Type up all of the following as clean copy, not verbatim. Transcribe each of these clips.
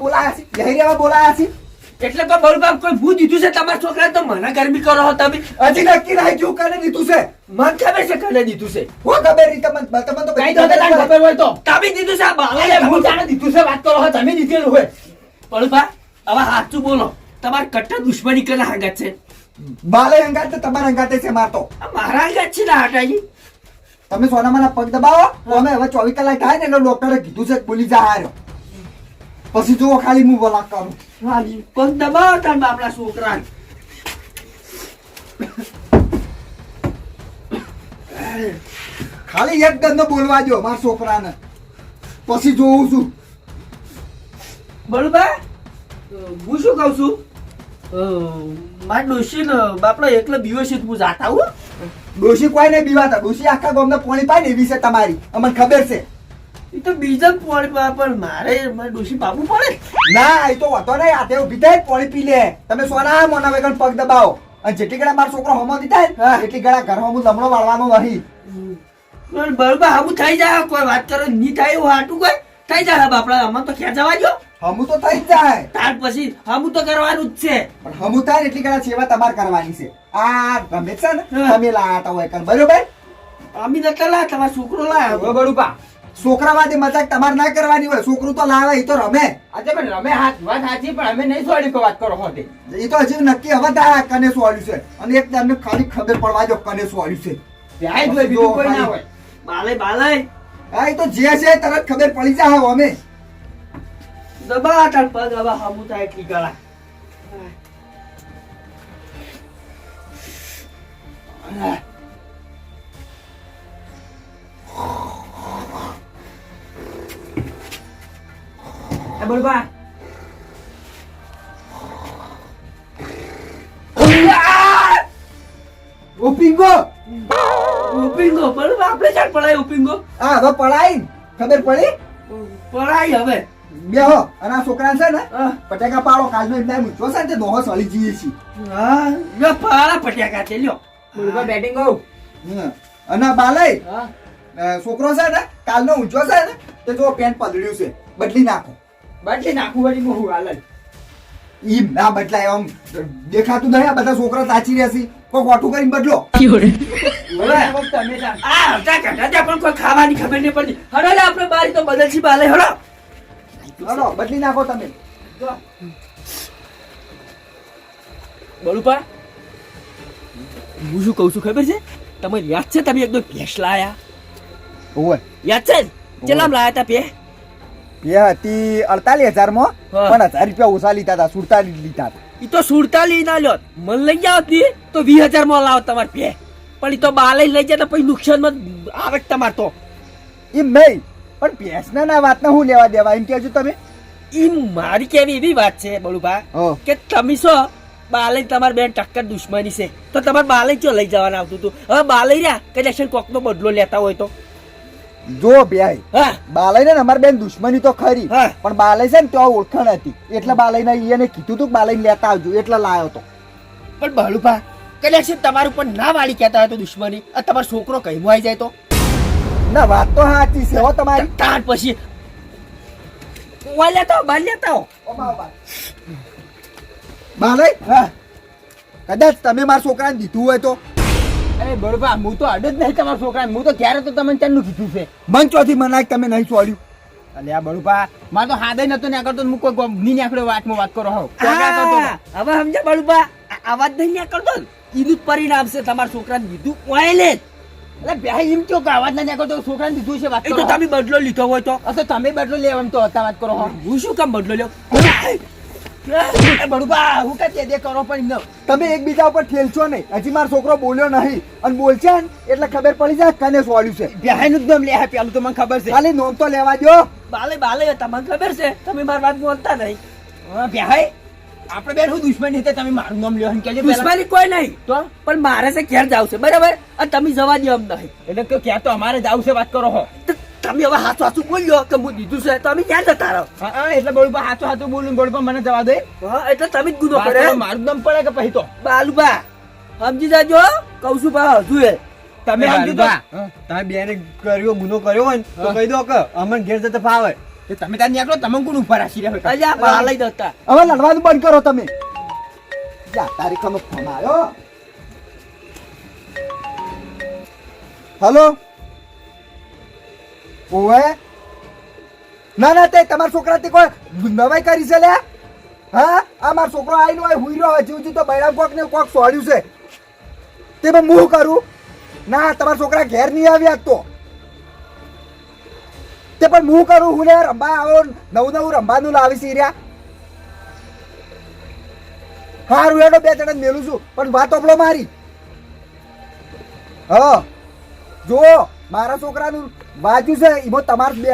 બોલાયા છે લહેરિયામાં બોલાયા છે એટલે કોઈ બળબાબ કોઈ ભૂ દીધું છે તમારા છોકરા તો મને ગરમી કરો છો તમે હજી નક્કી નહીં થયું કને દીધું છે મને ખબર છે કને દીધું છે હું ખબર નહીં તમને તો કઈ તો તને ખબર હોય તો તમે દીધું છે આ બાળાએ હું જાણે દીધું છે વાત કરો છો તમે દીધેલું હોય બળબા હવે સાચું બોલો તમાર કટ્ટર દુશ્મની કને હાગત છે બાલે હંગાત તો તમારા હંગાતે છે મારતો મારા હાગત છે ના હટાજી તમે સોનામાના પગ દબાવો તો અમે હવે 24 કલાક થાય ને એટલે ડોક્ટરે કીધું છે બોલી જા હાર્યો પછી જુઓ ખાલી હું બોલા કરું ખાલી પગ દબાવો તાર બાપના છોકરાને ખાલી એક દંડો બોલવા દો મારા છોકરાને પછી જોઉં છું બળબા હું શું કહું છું મારા ડોશી ને બાપડા એકલા બીવો છે તું જાતા હું ડોશી કોઈ નહીં બીવાતા ડોશી આખા ગામને પાણી પાય ને એવી છે તમારી અમને ખબર છે એ તો બીજા પાણી પણ મારે મારા ડોશી બાબુ પડે ના એ તો વાતો નહીં આતે ઉભી થાય પાણી પી લે તમે સોના મોના વેગન પગ દબાવો અને જેટલી ગળા મારો છોકરો હમો દીધા ને એટલી ગળા ઘર હમું લમણો વાળવાનો નહીં બરોબર હમું થઈ જાય કોઈ વાત કરો નહીં થાય એવું હાટું કોઈ થઈ જાય બાપડા અમે તો ક્યાં જવા દો હમું તો થઈ જ જાય ત્યાર પછી હમું તો કરવાનું જ છે પણ હમું થાય ને એટલી ગળા સેવા તમારે કરવાની છે આ ગમે છે ને તમે લાયા હોય કર બરોબર અમે નતા લા તમારો છોકરો લાયા બરોબર છોકરાવાદી મજાક તમારે ના કરવાની હોય છોકરું તો લાવે એ તો રમે આજે પણ રમે હાથ વાત સાચી પણ અમે નહીં છોડી વાત કરો હોતે એ તો હજી નક્કી હવે થાય કને સોલ્યું છે અને એક તમને ખાલી ખબર પડવા દો કને સોલ્યું છે ત્યાં જ હોય બીજું કોઈ ના હોય બાલે બાલે હા એ તો જે છે તરત ખબર પડી જાય અમે દબા તાર પગ હવે હમું થાય એટલી ગળા બળબા ઓપિંગો ઉપીંગો બળબા આપણે ચાલ પડાય ઉપીંગો હા હવે પડાઈ ખબર પડી પડાય હવે બેહો અને આ છોકરા છે ને પટાકા પાડો કાલનો એમને મૂચો છે ને નોહો સળી જઈએ છીએ હા લ્યો પાડા પટાકા તે લ્યો બળબા બેટિંગ આવ અને બાલય છોકરો છે ને કાલનો ઊંચો છે ને તે જો પેન્ટ પલળ્યું છે બદલી નાખો બાટલી નાખું વળી મોહું હાલ ઈ ના બદલાય આમ દેખાતું નહીં આ બધા છોકરા તાચી રહેશે કોઈ ખોટું કરીને બદલો તમે જા આ હટા કટા પણ કોઈ ખાવાની ખબર નહીં પડતી હડો લે આપણે બારી તો બદલશી બાલે હડો હલો બદલી નાખો તમે બળુપા હું શું કહું છું ખબર છે તમે યાદ છે તમે એકદમ ભેંસ લાયા ઓય યાદ છે ચેલામ લાયા તા પે એ હતી 48,000 માં પણ 1000 રૂપિયા ઓછા લીધા હતા 47 લીધા હતા ઈ તો 47 ના લ્યો મન લઈ જાવ તી તો 20,000 માં લાવ તમાર પે પણ ઈ તો બાલે લઈ જાય તો પછી નુકસાન માં આવે તમાર તો એમ નહીં પણ ભેંસના ના વાતના હું લેવા દેવા એમ કહેજો તમે ઈ મારી કેવી એવી વાત છે બળુભા કે તમે શું બાલે તમાર બેન ટક્કર દુશ્મની છે તો તમારે બાલે ચો લઈ જવાના આવતું હતું હવે બાલે રહ્યા કદાચ કોકનો બદલો લેતા હોય તો જો ભાઈ હા બાલય ને અમારી બેન દુશ્મની તો ખરી હા. પણ બાલય છે ને ત્યાં ઓળખાણ હતી એટલે બાલય ને એને કીધું તું બાલય લેતા આવજો એટલે લાયો તો પણ બળુભા કદાચ તમારું પણ ના વાળી કહેતા હોય તો દુશ્મની આ તમારો છોકરો કઈ આવી જાય તો ના વાત તો સાચી છે હો તમારી તાર પછી લેતા હો બાલ લેતા હો બાલય હા કદાચ તમે મારા છોકરાને દીધું હોય તો અરે બળબા હું તો અડ જ નહીં તમારા છોકરાને હું તો ક્યારે તો તમને ચાલનું કીધું છે મંચોથી મનાય તમે નહીં છોડ્યું અલે આ બળબા મારે તો હાદે નતો ને કરતો હું કોઈ ની નીકળ્યો વાતમાં વાત કરો હો હવે સમજ્યા બળુભા અવાજ નહીં નીકળતો ઈનું જ પરિણામ છે તમારા છોકરાને દીધું ઓયલે એટલે ભાઈ એમ કયો કે અવાજ ના નીકળતો છોકરાને દીધું છે વાત એ તો કરો તમે બદલો લીધો હોય તો તો તમે બદલો લેવા તો હતા વાત કરો હો હું શું કામ બદલો લ્યો બળબા હું કે દે કરો પણ ન તમે એકબીજા ઉપર ઠેલશો નહીં હજી મારો છોકરો બોલ્યો નહીં અને બોલશે ને એટલે ખબર પડી જાય કને છોડ્યું છે ભાઈ નું દમ લે પેલું તો મને ખબર છે ખાલી નોમ તો લેવા દો બાલે બાલે તમને ખબર છે તમે મારી વાત બોલતા નહીં ભાઈ આપણે બેન હું દુશ્મની હતી તમે મારું નામ લ્યો કે દુશ્મની કોઈ નહીં તો પણ મારે છે ઘેર જાવ છે બરાબર અને તમે જવા દો એમ નહીં એટલે કે ક્યાં તો અમારે જાવ છે વાત કરો હો તો તમે હવે હાથું હાથું બોલ્યો કે હું દીધું છે તમે ક્યાં જતા રહો હા એટલે બળબા હાથો હાથો બોલું બળબા મને જવા દે હા એટલે તમે જ ગુનો વાત કરે કરો, મારું દમ પડે કે પછી તો બાલુબા સમજી જાજો કહું છું બા હજુ એ તમે સમજી તો તમે બેને કર્યો ગુનો કર્યો હોય ને તો કહી દો કે અમને ઘેર જતા ફાવે તે તમે ત્યાં નીકળો તમે કોણ ઉપર રાખી રહ્યા હોય? અલ્યા બાલય દત્તા હવે લડવાનું બંધ કરો તમે. જા તારીખનો ફોન આવ્યો. હલો ઓવે ના તે તમારા છોકરા તે કોઈ નવાઈ કરી છે લે? હા આ મારો છોકરો આવીને હોય હુઈ રહ્યો હજુ તો બૈરામ કોક ને કોક સોડ્યું છે તે હું શું કરું? ના તમારા છોકરા ઘેર નહીં આવ્યા તો તે પણ હું કરું? હું લે રંબા આવો નવું રંબાનું લાવી છે રહ્યા. હારું હેડો બે જણા મેલું છું પણ વાત ઓપડો મારી. હા જુઓ મારા છોકરાનું બાજુ છે એમાં તમારું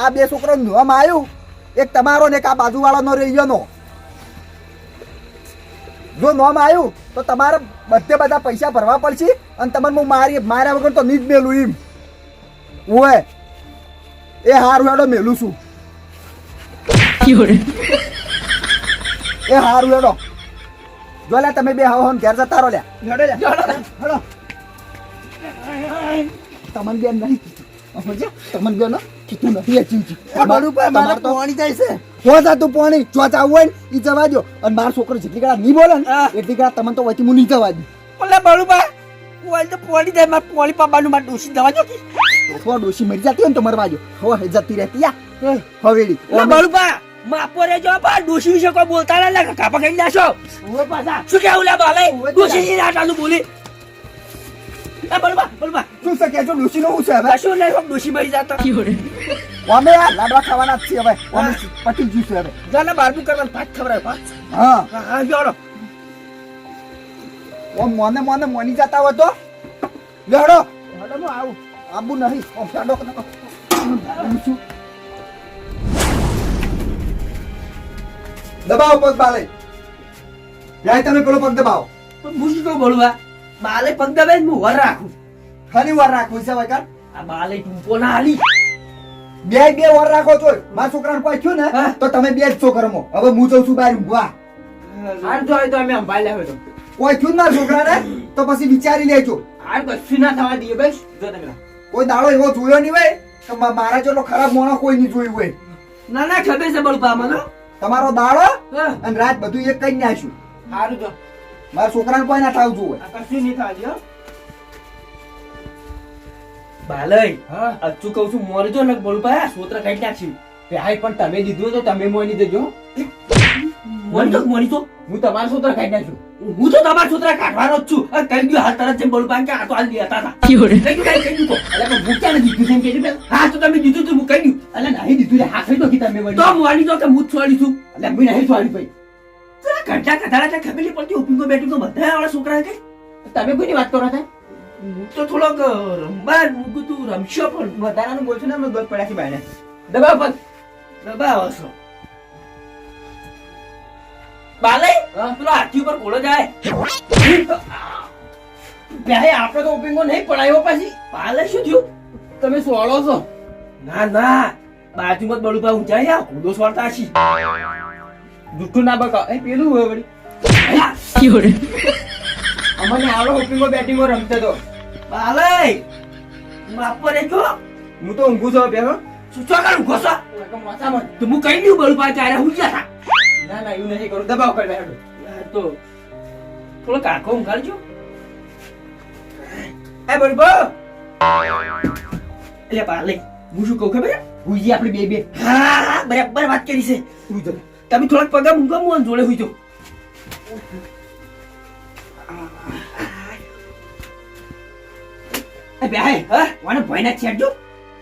આ બે છોકરાનું નામ આવ્યું, એક તમારો ને એક આ બાજુવાળાનો રહ્યોનો. જો નામ આવ્યું તો તમારે બધે બધા પૈસા ભરવા પડશે અને તમને હું માર્યા વગર તો નહીં જ મેલું એમ. ઓય એ હારું હેડો મેલું છું. એ હારું હેડો જો લે તમે બે હવા ઘેર જતા રહો. લે હેડો તમને બેન નહીં કીધું તમને બેન કીધું નથી મારે પાણી જાય છે. જો તું પાણી જો ચાવું હોય ને એ જવા દો અને મારો છોકરો જેટલી કડા નહીં બોલે ને એટલી કડા તમને તો વચ્ચે હું નહીં જવા દઉં. ઓલા બળુબા ઓલ તો પોણી જાય માર પોણી પાવાનું માર ડોસી દવા જો તો ડોશી મરી જતી હોય ને તો મરવા જો હવે જતી રહેતી યા હવેડી. ઓલા બળુબા માપો રે જો બા ડોસી વિશે કોઈ બોલતા ના લાગે કાપા ખાઈ નાશો. ઓવે પાછા શું કેવું લે બાલે ડોસી ની રાટાનું બોલી. એ બળુબા શું છે કે જો ડોશી નો હું છે હવે કશું નહીં ડોસી મરી જાતો. અમે આ લાડવા ખાવાના જ છીએ હવે અમે પટી ગયું છે હવે. જાને બારબુ કરવાનું પાક ખવડાવે પાક. હા હા જોડો ઓમ મોને મોની જતા હોય તો લેડો હું આવું આબુ નહીં ઓમ ચાડો દબાવો પગ બાલે જાય તમે પેલો પગ દબાવો. હું શું કહું બળુબા બાલે પગ દબાઈ હું વર રાખું. ઘણી વાર રાખવું છે ભાઈ. આ બાલે ટૂંપો ના હાલી બે વાર રાખો છો. મારા છોકરાને કોઈ થયું ને તો તમે બે જ છોકરામાં હવે હું જઉં છું બહાર ઊંઘવા. હાર જો તો અમે અંબાઈ લાવ્યો તો કોઈ થયું ને મારા છોકરાને તો પછી વિચારી લેજો. હાર કશું ના થવા દઈએ બસ જો તમે કોઈ દાડો એવો જોયો નહીં હોય કે મારા જેટલો ખરાબ મોણો કોઈ નહીં જોયું હોય. ના ના ખબર છે બળુબા મને. તમારો દાડો હા. અને રાત બધું એક કઈ નાખ્યું. હારું જો મારા છોકરાને કોઈ ના થાવ જોવે. આ કશું નહીં થવા દઈએ બાલય હા અચ્છું કહું છું મોરી જો ને બળુબા સોત્ર કાઢી નાખ્યું. ભાઈ પણ તમે દીધું તો તમે મોની દેજો. મોરી તો હું તમારું સૂત્ર ખાઈ નાખ્યું. હું તો તમારા સોત્ર કાઢવાનો જ છું. અને કહી ગયો હાલ તરત જેમ બળુબા કે આ તો હાલ દેતા હતા. કહી ગયું અરે પણ હું ક્યાં દીધું છે એમ કહેજો પેલા. હા તો તમે દીધું તું હું કહી દઉં. અલે નહીં દીધું લે હા ખાઈ દો કે તમે તો વળી. મોરી તો કે હું જ છોડી છું. અલે હું નહીં છોડી ભાઈ. પેલા ઘંટા કધાડા ત્યાં ખબર નહીં પડતી ઓપીંગો બેઠી તો બધા આવડા છોકરા કે તમે કોઈની વાત કરો છો? હું તો થોડોક રંબા મૂકું તું રમશો પણ વધારાનું બોલશો ને અમે દોધ પડ્યા છે ભાઈને. દબાવ પગ. દબાવો છો. બાલે હા? પેલો હાથી ઉપર ઘોડો જાય. ભાઈ આપણે તો ઓપિંગો નહીં પડાયો પાછી. બાલે શું થયું? તમે સોળો છો. ના ના બાજુમાં જ બળુભા ઊંચાઈ યા ઘોડો સ્વારતા છી. જુઠ્ઠું ના બકાવ. એ પેલું હોય વળી. અમને આવડો ઓપિંગો બેટિંગો રમતો તો. બાલે માપો રે જો હું તો ઊંઘું છું બે. શું ચોકડ ઘોસો માથામાં. તો હું કઈ દઉં બળુભા ત્યારે હું ગયા ના ના એવું નહીં કરું. દબાવ કર બેઠો. હતા તો થોડો કાકો ઊંઘાડજો. એ બળુભા એટલે બાલે હું શું કહું ખબર? હુજી આપણે બે બે. હા હા બરાબર વાત કરી છે. તમે થોડાક પગા મૂકો હું જોડે હુઈ જાઉં. એ ભાઈ હા વાને ભાઈને છેડજો.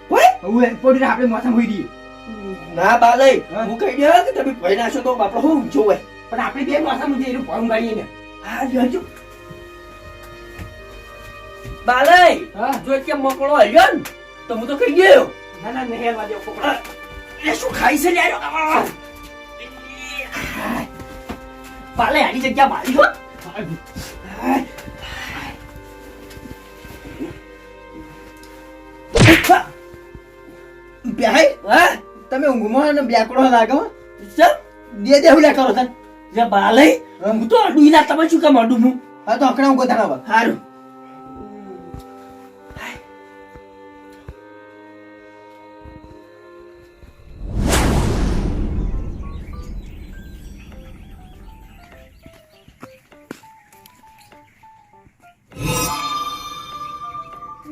કોઈ હવે પોડી આપણે માથામાં હોઈ દઈએ. ના બાલે હા? હું કહી દે કે તમે ભય નાશો તો બાપડો હું જોવે. પણ આપણે બે માથામાં જઈને ભાવ ગાડીએ ને. હા જોજો બાલે હા? જો કે મોકળો આવ્યો ને તો હું તો કહી ગયો. ના ના નહીં હેલવા દે કોકડા. એ શું ખાઈ છે લ્યારો? બાલે આની જગ્યા મારી હો. ભાઈ હા તમે ઊંઘમાં ને બેકડો લાગો. ચલ દે દે હુલા કરો તને. જે બાલે હું તો અડું ના તમે શું કામ અડું હું? હા તો અકડા હું ગોતાના. હારું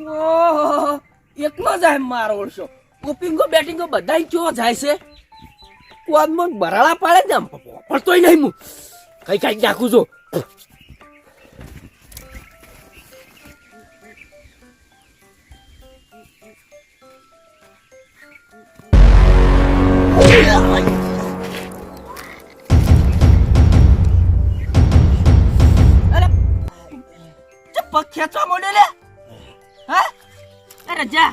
ઓહો, એકલો જાય મારો ઓળશો. ઓપિંગો બેટિંગો બધા ચો જાય છે. કોદમાં બરાડા પાડે ને આમ પડતોય નહીં હું કઈ નાખું છું. અરે પગ ખેંચવા મોડે લે. હા એ રજા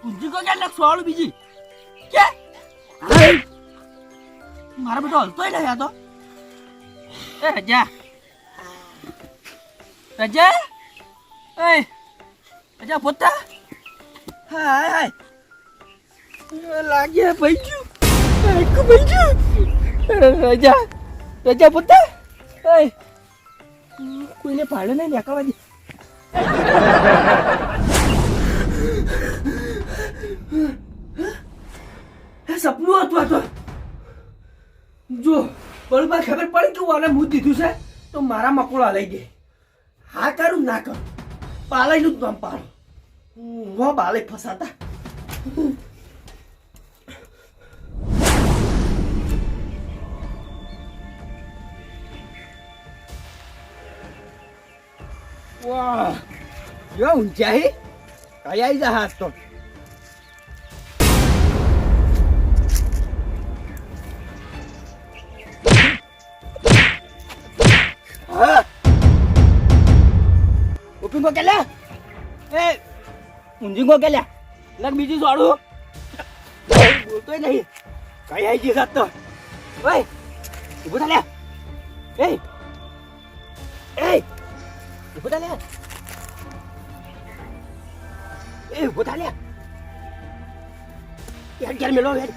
ઊંધી કો ક્યાં સોળ બીજી કે મારા બેટો હલતોય નહીં આ તો. એ રજા રજા પોતા હાય હાય લાગે ભાઈ ગયું રજા પોતા કોઈને ભાડે નહીં નાખવા દે. સપનું હતું આ તો. જો બળબા ખબર પડી કે આને મૂત દીધું છે તો મારા મકોડા લઈ ગઈ. હા કરું ના કરું પાલાઈનું જ નામ પાડો. હો બાલે ફસાતા. વાહ જો ઊંચાઈ કઈ આવી જા હાથ તો. ઉપિંગો કેલ્યા એ ઊંઝીંગો કેલ્યા લગ બીજું સોડું બોલતોય નહીં કઈ આવી ગઈ સાત તો. ઓય ઉભો થા લ્યા. એ ઉભો થા લ્યા. એ ઉભો થા લ્યા. યાર ઘેર મેલો યાર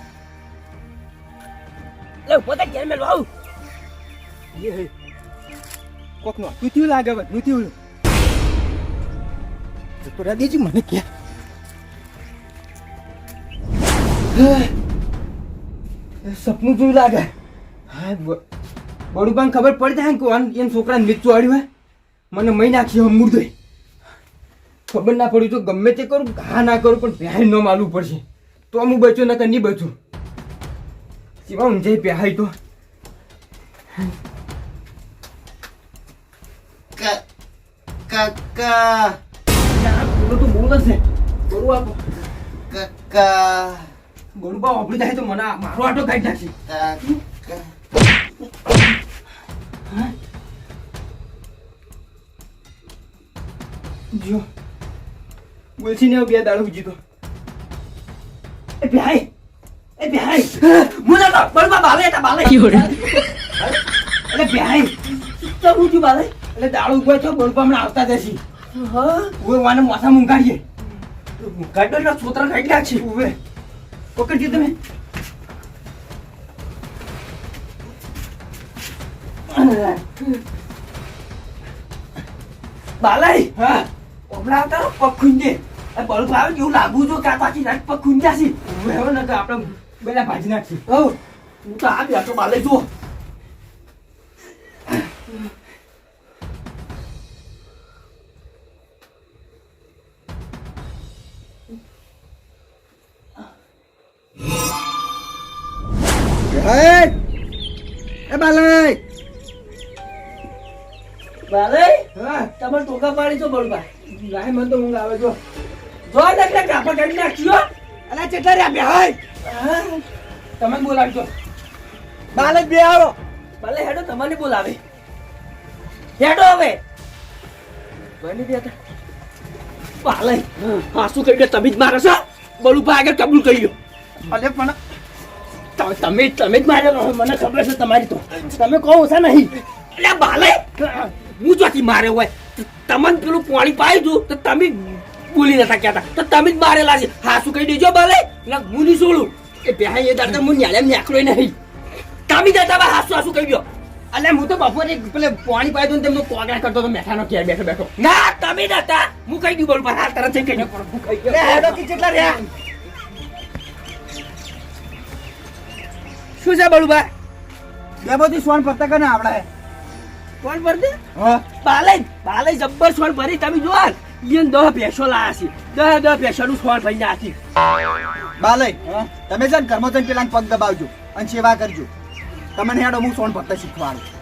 લે ઉભો થા ઘેર મેલો આવ. એ કોક નો તું લાગે હવે નું થયું તો રાધેજી મને કે સપનું જોયું લાગે. હા બડુબાને ખબર પડી જાય કે એમ છોકરાને નીચું આડ્યું હોય મને મહી નાખી અમૃત ખબર ના પડી તો ગમે તે કરું ઘા ના કરું પણ પહેર ન માલવું પડશે તો હું બચ્યો નકર નહીં બચું. સિવા ઊંઝાઈ પહેરાય તો કાકા બોલો તો બોલ છે બોલું આપો કાકા ગોળબા વાપરી જાય તો મને મારો આટો કાઢી નાખી. જો બોલછી ને બે દાડો બીજી તો એ ભાઈ મુના તો બળબા બાલે હતા બાલે એટલે ભાઈ તો હું છું બાલે એટલે દાડો ઉભો છો બળબા હમણાં આવતા જશી. હા ઓય વાને માથા મુંગાડીએ મુંગાડો ના છોતરા કાઢી નાખશે. ઓવે પકડજો તમે. બાલાઈ હા હમણાં આવતા પગ ખૂંજે બળબ આવે એવું લાગુ જો કાં પાછી રાત પગ ખૂંજાશી. હવે ને આપણે બેલા ભાજી નાખી. હું તો આ બેઠો બાલાઈ જો એ બાલય બાલાઈ હા તમે ટોકા પાડી છો બળબા લાય મને તો ઊંઘ આવે જો જો એટલે કાપા કાઢી નાખ્યો. અલા ચેટલા રહ્યા બે હાય તમે બોલાવજો બાલય બે આવો બાલે હેડો તમને બોલાવે હેડો હવે બની બેટા બાલે હા શું કહી દે તમે જ મારો છો બળુભા આગળ કબૂલ કરી લો. અલે પણ તમે જ માર્યો મને ખબર છે તમારી તો તમે કહો છે નહીં એટલે બાલે હું જોથી મારે હોય તમને પેલું પાણી પાઈ દઉં તો તમે બોલી નતા કહેતા તો તમે જ મારેલા છે. હા શું કહી દેજો બાલે એટલે હું નહીં છોડું એ બેહાઈ એ દાદા હું ન્યાલે નાખલો નહીં તમે દાદા હાસુ હાસુ કહી દો. અલે હું તો બપોરે પેલે પાણી પાઈ દઉં તેમનો કોગરા કરતો તો મેઠાનો ઘેર બેઠો બેઠો. ના તમે નતા હું કહી દઉં બોલ હાલ તરત કહી દઉં હું ખાઈ ગયો. હેડો કે ચેટલા રહ્યા શું છે બળુભા બે બધી સોન પત્તા કને આવડા કોણ ભરતી હા બાલે જબ્બર સોળ ભરી તમે જો ઈયન 10 ભેંસો લાયા છે 10 ભેંસોનું સોળ ભરી નાખી બાલય તમે છે ને ઘરમાં જઈને પેલા પગ દબાવજો અને સેવા કરજો તમને હેડો હું સોન ભક્ત શીખવાડું